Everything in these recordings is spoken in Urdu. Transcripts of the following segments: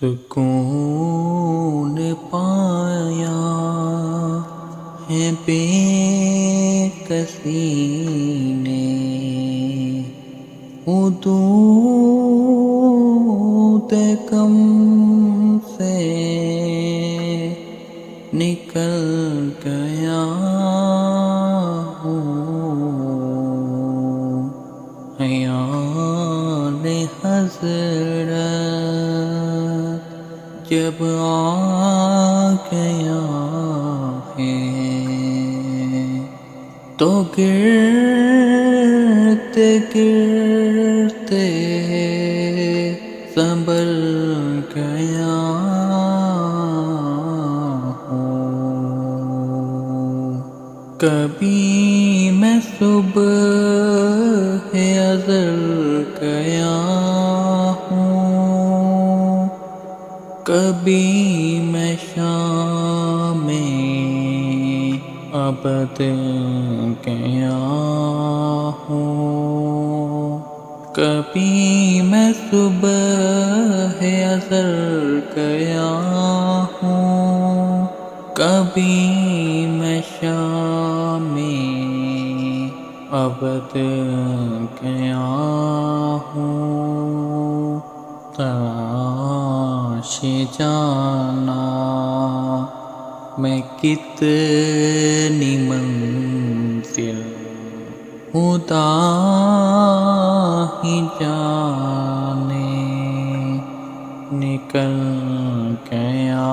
سکون پایا ہے بے کسی نے، حدود کم سے نکل گیا ہوں، خیال حضرت جب آ گیا ہے تو گرتے گرتے سنبھل گیا ہوں۔ کبھی میں صبح ازل گیا ہوں، کبھی میں شام ابد گیا ہوں، کبھی میں صبح ازل گیا ہوں، کبھی میں شام ابد گیا ہوں۔ تلاش جانا میں کتنی منزل خدا ہی جانے نکل گیا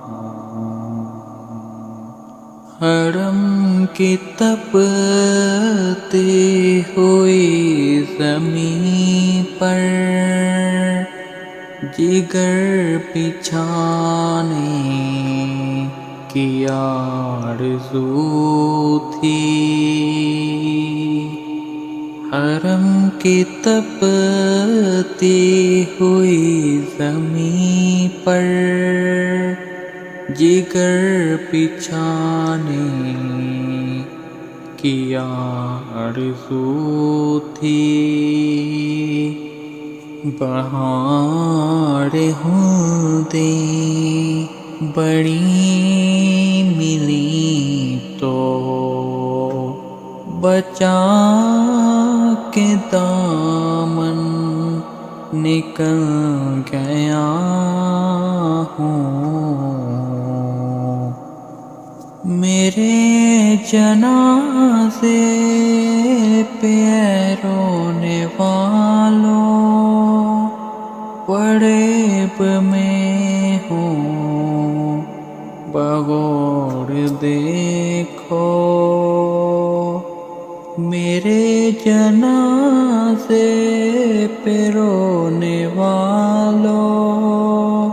ہوں۔ حرم کی تپتی ہوئی زمین پر جگر بچھانے کی آرزو تھی، حرم کی تپتی ہوئی زمین پر جگر بچھانے کی آرزو تھی، بہار ہوندیں بڑی ملی تو بچا کے دامن نکل گیا ہوں۔ میرے جنازے پہ رونے والوں پڑیب میں ہوں، بغور دیکھو، میرے جنازے پہ رونے والوں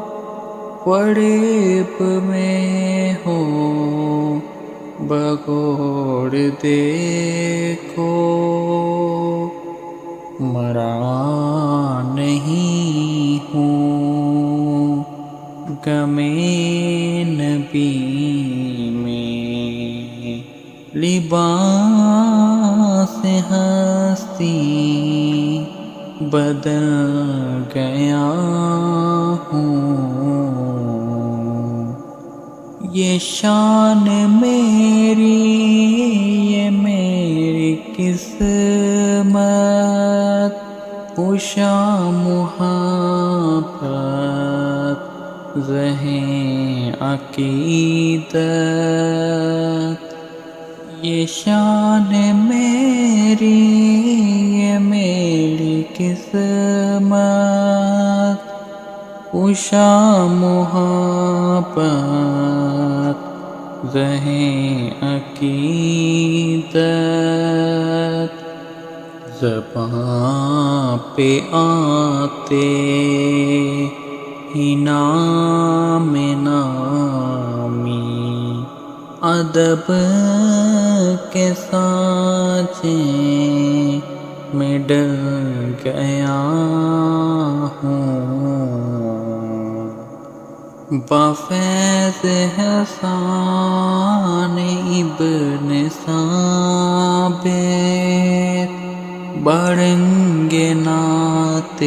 پڑیب میں ہوں، بغور دیکھو، مرا نہیں ہوں غمِ نبی میں، لباس ہستی بدل گیا ہوں۔ یہ شان میری، یہ میری قسمت، خوشا محبت ذہن عقیدت، یہ شان میری، یہ میری قسمت، خوشا محبت ذہن عقیدت، زباں پہ آتے ہی نام نامی، ادب کے سانچے میں ڈل گیا ہوں۔ بفیض حسان ابن ثابت بڑھیں گے نعت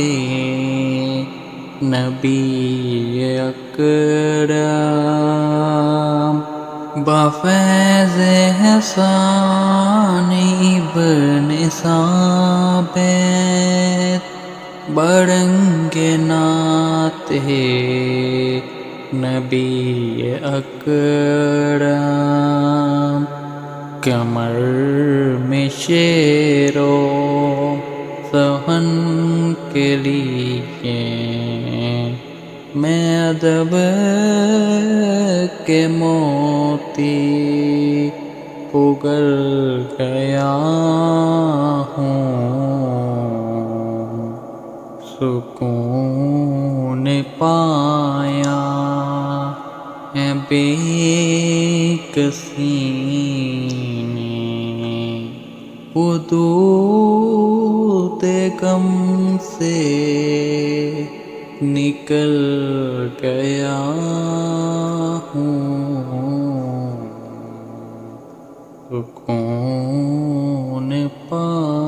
نبی اکرم بفیض احسان ابن ثابت برنگ نعت نبی اکرم کمر میں شیر و سہن کے لیے میں ادب کے موتی پگل گیا ہوں سکون پایا ہے بے کسی نے حدود غم سے نکل گیا ہوں سکون پایا